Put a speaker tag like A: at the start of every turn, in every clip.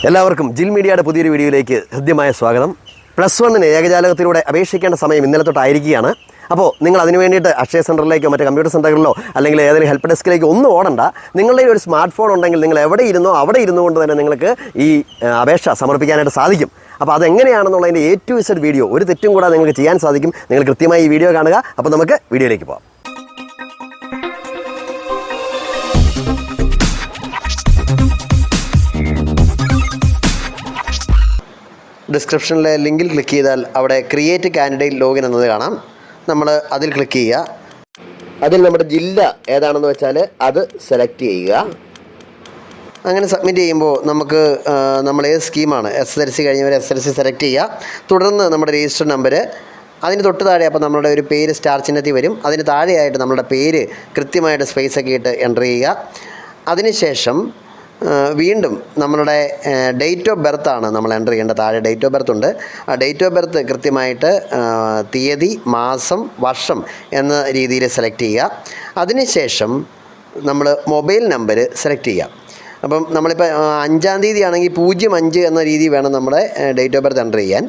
A: എല്ലാവർക്കും ജിൽ മീഡിയയുടെ പുതിയൊരു വീഡിയോയിലേക്ക് ഹൃദ്യമായ സ്വാഗതം. +1 ഏകജാലകത്തിലൂടെ അപേക്ഷിക്കേണ്ട സമയം ഇന്നലെ തൊട്ടായിരിക്കുകയാണ്. അപ്പോൾ നിങ്ങൾ അതിന് വേണ്ടിയിട്ട് അക്ഷയ സെൻറ്ററിലേക്കോ മറ്റു കമ്പ്യൂട്ടർ സെൻറ്ററുകളിലോ അല്ലെങ്കിൽ ഏതെങ്കിലും ഹെൽപ്പ് ഡെസ്കിലേക്കോ ഒന്നും ഓടണ്ട. നിങ്ങളുടെ ഒരു സ്മാർട്ട് ഫോൺ ഉണ്ടെങ്കിൽ നിങ്ങൾ എവിടെ ഇരുന്നോ അവിടെ ഇരുന്നു കൊണ്ട് തന്നെ നിങ്ങൾക്ക് ഈ അപേക്ഷ സമർപ്പിക്കാനായിട്ട് സാധിക്കും. അപ്പോൾ അതെങ്ങനെയാണെന്നുള്ളതിൻ്റെ A to Z വീഡിയോ ഒരു തെറ്റും കൂടാതെ നിങ്ങൾക്ക് ചെയ്യാൻ സാധിക്കും. നിങ്ങൾ കൃത്യമായി ഈ വീഡിയോ കാണുക. അപ്പോൾ നമുക്ക് വീഡിയോയിലേക്ക് പോകാം. ഡിസ്ക്രിപ്ഷനിലെ ലിങ്കിൽ ക്ലിക്ക് ചെയ്താൽ അവിടെ ക്രിയേറ്റ് കാൻഡിഡേറ്റ് ലോഗിൻ എന്നത് കാണാം. നമ്മൾ അതിൽ ക്ലിക്ക് ചെയ്യുക. അതിൽ നമ്മുടെ ജില്ല ഏതാണെന്ന് വെച്ചാൽ അത് സെലക്ട് ചെയ്യുക. അങ്ങനെ സബ്മിറ്റ് ചെയ്യുമ്പോൾ നമുക്ക് നമ്മൾ ഏത് സ്കീമാണ് SSLC കഴിഞ്ഞവർ SSLC സെലക്ട് ചെയ്യുക. തുടർന്ന് നമ്മുടെ രജിസ്റ്റർ നമ്പർ, അതിന് തൊട്ട് താഴെ അപ്പോൾ നമ്മളുടെ ഒരു പേര് സ്റ്റാർ ചിഹ്നത്തിൽ വരും. അതിന് താഴെയായിട്ട് നമ്മുടെ പേര് കൃത്യമായിട്ട് സ്പേസൊക്കെ ഇട്ട് എൻ്റർ ചെയ്യുക. അതിനുശേഷം വീണ്ടും നമ്മളുടെ ഡേറ്റ് ഓഫ് ബർത്ത് ആണ് നമ്മൾ എൻ്റർ ചെയ്യേണ്ട. താഴെ ഡേറ്റ് ഓഫ് ബർത്ത് ഉണ്ട്. ആ ഡേറ്റ് ഓഫ് ബർത്ത് കൃത്യമായിട്ട് തീയതി, മാസം, വർഷം എന്ന രീതിയിൽ സെലക്ട് ചെയ്യുക. അതിനുശേഷം നമ്മൾ മൊബൈൽ നമ്പർ സെലക്ട് ചെയ്യുക. അപ്പം നമ്മളിപ്പോൾ 5-ാം തീയതി ആണെങ്കിൽ 05 എന്ന രീതി വേണം നമ്മുടെ ഡേറ്റ് ഓഫ് ബർത്ത് എൻ്റർ ചെയ്യാൻ.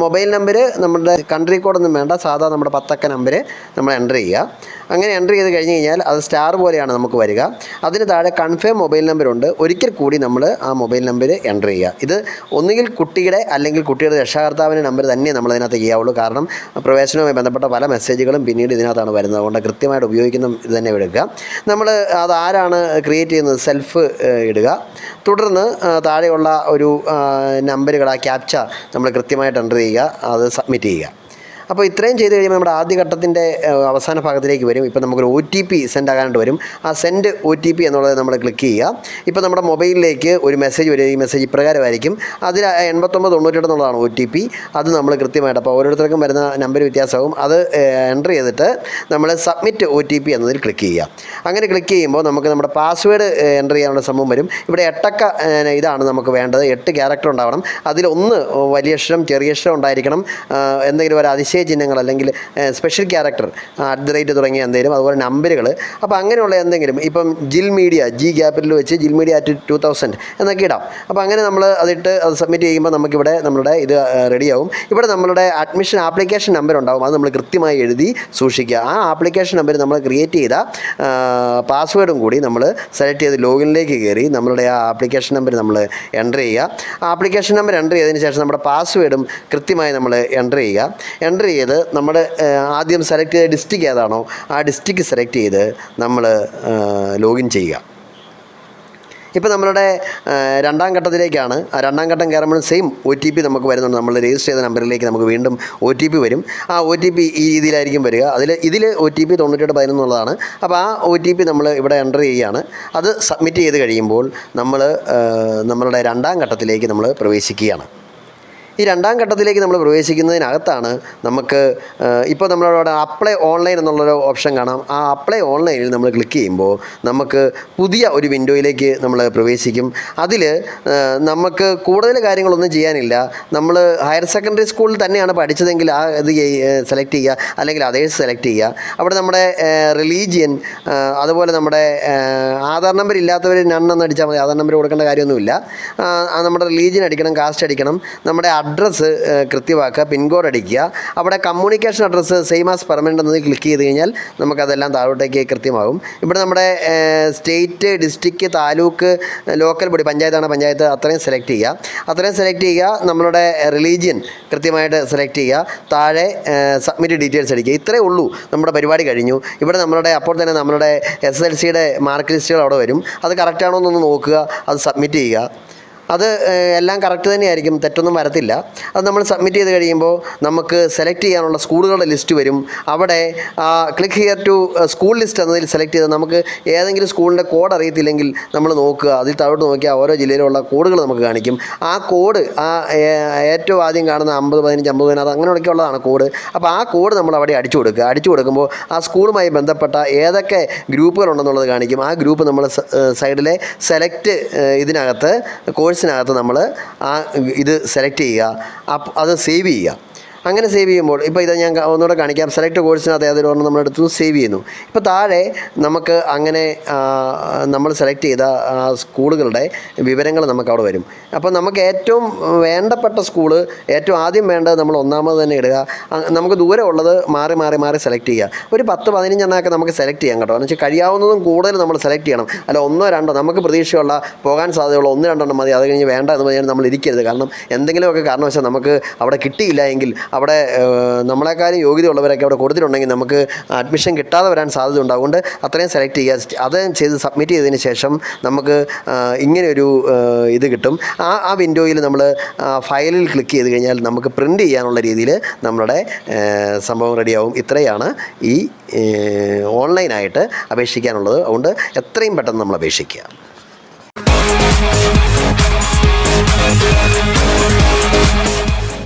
A: മൊബൈൽ നമ്പർ നമ്മുടെ കൺട്രി കോഡൊന്നും വേണ്ട, സാധാ നമ്മുടെ 10 അക്ക നമ്പർ നമ്മൾ എൻ്റർ ചെയ്യുക. അങ്ങനെ എൻ്റർ ചെയ്ത് കഴിഞ്ഞ് കഴിഞ്ഞാൽ അത് സ്റ്റാർ പോലെയാണ് നമുക്ക് വരിക. അതിന് താഴെ കൺഫേം മൊബൈൽ നമ്പറുണ്ട്. ഒരിക്കൽ കൂടി നമ്മൾ ആ മൊബൈൽ നമ്പർ എൻ്റർ ചെയ്യുക. ഇത് ഒന്നുകിൽ കുട്ടിയുടെ അല്ലെങ്കിൽ കുട്ടിയുടെ രക്ഷാകർത്താവിൻ്റെ നമ്പർ തന്നെ നമ്മൾ ഇതിനകത്ത് ചെയ്യാവുള്ളൂ. കാരണം പ്രവേശനവുമായി ബന്ധപ്പെട്ട പല മെസ്സേജുകളും പിന്നീട് ഇതിനകത്താണ് വരുന്നത്. അതുകൊണ്ട് കൃത്യമായിട്ട് ഉപയോഗിക്കുന്ന ഇത് തന്നെ എടുക്കുക. നമ്മൾ അത് ആരാണ് ക്രിയേറ്റ് ചെയ്യുന്നത് സെൽഫ് ഇടുക. തുടർന്ന് താഴെയുള്ള ഒരു നമ്പറുകൾ, ആ ക്യാപ്ച നമ്മൾ കൃത്യമായിട്ട് എൻ്റർ ചെയ്യുക. അത് സബ്മിറ്റ് ചെയ്യുക. അപ്പോൾ ഇത്രയും ചെയ്ത് കഴിയുമ്പോൾ നമ്മുടെ ആദ്യ ഘട്ടത്തിൻ്റെ അവസാന ഭാഗത്തിലേക്ക് വരും. ഇപ്പോൾ നമുക്കൊരു OTP സെൻഡ് ആകാനായിട്ട് വരും. ആ സെൻഡ് OTP എന്നുള്ളത് നമ്മൾ ക്ലിക്ക് ചെയ്യുക. ഇപ്പോൾ നമ്മുടെ മൊബൈലിലേക്ക് ഒരു മെസ്സേജ് വരും. ഈ മെസ്സേജ് ഇപ്രകാരമായിരിക്കും. അതിൽ 8998 എന്നുള്ളതാണ് OTP. അത് നമ്മൾ കൃത്യമായിട്ട്, അപ്പോൾ ഓരോരുത്തർക്കും വരുന്ന നമ്പർ വ്യത്യാസമാകും. അത് എൻ്റർ ചെയ്തിട്ട് നമ്മൾ സബ്മിറ്റ് OTP എന്നതിൽ ക്ലിക്ക് ചെയ്യുക. അങ്ങനെ ക്ലിക്ക് ചെയ്യുമ്പോൾ നമുക്ക് നമ്മുടെ പാസ്വേഡ് എൻ്റർ ചെയ്യാനുള്ള സംഭവം വരും. ഇവിടെ 8 അക്ക ഇതാണ് നമുക്ക് വേണ്ടത്. 8 ക്യാരക്ടർ ഉണ്ടാവണം. അതിലൊന്ന് വലിയ അക്ഷരം, ചെറിയ അക്ഷരം ഉണ്ടായിരിക്കണം. എന്തെങ്കിലും ഒരു അതിശയ ചിഹ്നങ്ങൾ അല്ലെങ്കിൽ സ്പെഷ്യൽ ക്യാരക്ടർ @ തുടങ്ങിയ എന്തെങ്കിലും, അതുപോലെ നമ്പറുകൾ. അപ്പോൾ അങ്ങനെയുള്ള എന്തെങ്കിലും, ഇപ്പം ജിൽ മീഡിയ G ക്യാപിറ്റൽ വെച്ച് ജിൽ മീഡിയ @2000 എന്നൊക്കെ ഇടാം. അപ്പോൾ അങ്ങനെ നമ്മൾ അതിട്ട് അത് സബ്മിറ്റ് ചെയ്യുമ്പോൾ നമുക്കിവിടെ നമ്മളുടെ ഇത് റെഡിയാവും. ഇവിടെ നമ്മളുടെ അഡ്മിഷൻ ആപ്ലിക്കേഷൻ നമ്പർ ഉണ്ടാവും. അത് നമ്മൾ കൃത്യമായി എഴുതി സൂക്ഷിക്കുക. ആ ആപ്ലിക്കേഷൻ നമ്പർ നമ്മൾ ക്രിയേറ്റ് ചെയ്ത പാസ്വേഡും കൂടി നമ്മൾ സെലക്ട് ചെയ്ത് ലോഗിനിലേക്ക് കയറി നമ്മളുടെ ആ ആപ്ലിക്കേഷൻ നമ്പർ നമ്മൾ എൻ്റർ ചെയ്യുക. ആ ആപ്ലിക്കേഷൻ നമ്പർ എൻ്റർ ചെയ്തതിന് ശേഷം നമ്മുടെ പാസ്വേഡും കൃത്യമായി നമ്മൾ എൻ്റർ ചെയ്യുക. എൻ്റർ ചെയ്ത് നമ്മുടെ ആദ്യം സെലക്ട് ചെയ്ത ഡിസ്ട്രിക്ട് ഏതാണോ ആ ഡിസ്ട്രിക്ട് സെലക്ട് ചെയ്ത് നമ്മൾ ലോഗിൻ ചെയ്യുക. ഇപ്പോൾ നമ്മളുടെ 2-ാം ഘട്ടത്തിലേക്കാണ്. ആ 2-ാം ഘട്ടം കയറുമ്പോൾ സെയിം OTP നമുക്ക് വരുന്നുണ്ട്. നമ്മൾ രജിസ്റ്റർ ചെയ്ത നമ്പറിലേക്ക് നമുക്ക് വീണ്ടും OTP വരും. ആ OTP ഈ രീതിയിലായിരിക്കും വരിക. ഇതിൽ OTP 9811 എന്നുള്ളതാണ്. അപ്പോൾ ആ OTP നമ്മൾ ഇവിടെ എൻ്റർ ചെയ്യുകയാണ്. അത് സബ്മിറ്റ് ചെയ്ത് കഴിയുമ്പോൾ നമ്മൾ നമ്മളുടെ 2-ാം ഘട്ടത്തിലേക്ക് നമ്മൾ പ്രവേശിക്കുകയാണ്. ഈ 2-ാം ഘട്ടത്തിലേക്ക് നമ്മൾ പ്രവേശിക്കുന്നതിനകത്താണ് നമുക്ക് ഇപ്പോൾ നമ്മളവിടെ അപ്ലൈ ഓൺലൈൻ എന്നുള്ളൊരു ഓപ്ഷൻ കാണാം. ആ അപ്ലൈ ഓൺലൈനിൽ നമ്മൾ ക്ലിക്ക് ചെയ്യുമ്പോൾ നമുക്ക് പുതിയ ഒരു വിൻഡോയിലേക്ക് നമ്മൾ പ്രവേശിക്കും. അതിൽ നമുക്ക് കൂടുതൽ കാര്യങ്ങളൊന്നും ചെയ്യാനില്ല. നമ്മൾ ഹയർ സെക്കൻഡറി സ്കൂളിൽ തന്നെയാണ് പഠിച്ചതെങ്കിൽ ആ ഇത് സെലക്ട് ചെയ്യുക, അല്ലെങ്കിൽ അതേഴ്സ് സെലക്ട് ചെയ്യുക. അവിടെ നമ്മുടെ റിലീജിയൻ, അതുപോലെ നമ്മുടെ ആധാർ നമ്പർ ഇല്ലാത്തവർ നണ്ണെന്ന് അടിച്ചാൽ മതി. ആധാർ നമ്പർ കൊടുക്കേണ്ട കാര്യമൊന്നുമില്ല. നമ്മുടെ റിലീജിയൻ അടിക്കണം, കാസ്റ്റ് അടിക്കണം, നമ്മുടെ അഡ്രസ്സ് കൃത്യമാക്കുക, പിൻകോഡ് അടിക്കുക. അവിടെ communication address same as permanent എന്നത് ക്ലിക്ക് ചെയ്ത് കഴിഞ്ഞാൽ നമുക്കതെല്ലാം താഴോട്ടേക്ക് കൃത്യമാകും. ഇവിടെ നമ്മുടെ state, district, taluk, local body, പഞ്ചായത്താണ് പഞ്ചായത്ത്, അത്രയും സെലക്ട് ചെയ്യുക. നമ്മളുടെ റിലീജിയൻ കൃത്യമായിട്ട് സെലക്ട് ചെയ്യുക. താഴെ സബ്മിറ്റ് ഡീറ്റെയിൽസ് അടിക്കുക. ഇത്രയേ ഉള്ളൂ. നമ്മുടെ പരിപാടി കഴിഞ്ഞു. ഇവിടെ നമ്മളുടെ അപ്പോൾ തന്നെ നമ്മളുടെ SSLCയുടെ മാർക്ക് ലിസ്റ്റുകൾ അവിടെ വരും. അത് കറക്റ്റാണോ എന്നൊന്ന് നോക്കുക. അത് സബ്മിറ്റ് ചെയ്യുക. അത് എല്ലാം കറക്റ്റ് തന്നെയായിരിക്കും, തെറ്റൊന്നും വരത്തില്ല. അത് നമ്മൾ സബ്മിറ്റ് ചെയ്ത് കഴിയുമ്പോൾ നമുക്ക് സെലക്ട് ചെയ്യാനുള്ള സ്കൂളുകളുടെ ലിസ്റ്റ് വരും. അവിടെ click here to school list എന്നതിൽ സെലക്ട് ചെയ്ത് നമുക്ക് ഏതെങ്കിലും സ്കൂളിൻ്റെ കോഡ് അറിയത്തില്ലെങ്കിൽ നമ്മൾ നോക്കുക. അതിൽ താഴോട്ട് നോക്കിയാൽ ഓരോ ജില്ലയിലുള്ള കോഡുകൾ നമുക്ക് കാണിക്കും. ആ കോഡ് ഏറ്റവും ആദ്യം കാണുന്ന 50, 15, 50, 15 അങ്ങനെയൊക്കെ ഉള്ളതാണ് കോഡ്. അപ്പോൾ ആ കോഡ് നമ്മൾ അവിടെ അടിച്ചു കൊടുക്കുമ്പോൾ ആ സ്കൂളുമായി ബന്ധപ്പെട്ട ഏതൊക്കെ ഗ്രൂപ്പുകളുണ്ടെന്നുള്ളത് കാണിക്കും. ആ ഗ്രൂപ്പ് നമ്മൾ സൈഡിലെ സെലക്ട് ഇതിനകത്ത് കോഴ്സിനകത്ത് നമ്മൾ ആ ഇത് സെലക്ട് ചെയ്യുക. അത് സേവ് ചെയ്യുക. അങ്ങനെ സേവ് ചെയ്യുമ്പോൾ ഇപ്പോൾ ഇത് ഞാൻ ഒന്നുകൂടെ കാണിക്കാം. സെലക്ട് കോഴ്സിനകത്ത് ഏതൊരു ഒരെണ്ണം നമ്മളെടുത്തു സേവ് ചെയ്യുന്നു. ഇപ്പോൾ താഴെ നമുക്ക് അങ്ങനെ നമ്മൾ സെലക്ട് ചെയ്ത സ്കൂളുകളുടെ വിവരങ്ങൾ നമുക്കവിടെ വരും. അപ്പോൾ നമുക്ക് ഏറ്റവും വേണ്ടപ്പെട്ട സ്കൂള് ഏറ്റവും ആദ്യം വേണ്ടത് നമ്മൾ ഒന്നാമത് തന്നെ ഇടുക. നമുക്ക് ദൂരെ ഉള്ളത് മാറി മാറി മാറി സെലക്ട് ചെയ്യുക. ഒരു 10-15 എണ്ണമൊക്കെ നമുക്ക് സെലക്ട് ചെയ്യാം കേട്ടോ. എന്ന് വെച്ചാൽ കഴിയാവുന്നതും കൂടുതൽ നമ്മൾ സെലക്ട് ചെയ്യണം. അല്ല 1-2 നമുക്ക് പ്രതീക്ഷയുള്ള പോകാൻ സാധ്യതയുള്ള 1-2 എണ്ണം മതി. അത് കഴിഞ്ഞ് വേണ്ട എന്ന് പറഞ്ഞാൽ നമ്മൾ ഇരിക്കരുത്. കാരണം എന്തെങ്കിലുമൊക്കെ കാരണവശാൽ നമുക്ക് അവിടെ കിട്ടിയില്ല എങ്കിൽ അവിടെ നമ്മളെക്കാളും യോഗ്യതയുള്ളവരൊക്കെ അവിടെ കൊടുത്തിട്ടുണ്ടെങ്കിൽ നമുക്ക് അഡ്മിഷൻ കിട്ടാതെ വരാൻ സാധ്യത ഉണ്ട്. അതുകൊണ്ട് അത്രയും സെലക്ട് ചെയ്യുക. അത് ചെയ്ത് സബ്മിറ്റ് ചെയ്തതിന് ശേഷം നമുക്ക് ഇങ്ങനെയൊരു ഇത് കിട്ടും. ആ വിൻഡോയിൽ നമ്മൾ ഫയലിൽ ക്ലിക്ക് ചെയ്ത് കഴിഞ്ഞാൽ നമുക്ക് പ്രിൻ്റ് ചെയ്യാനുള്ള രീതിയിൽ നമ്മളുടെ സംഭവം റെഡിയാവും. ഇത്രയാണ് ഈ ഓൺലൈനായിട്ട് അപേക്ഷിക്കാനുള്ളത്. അതുകൊണ്ട് എത്രയും പെട്ടെന്ന് നമ്മൾ അപേക്ഷിക്കുക.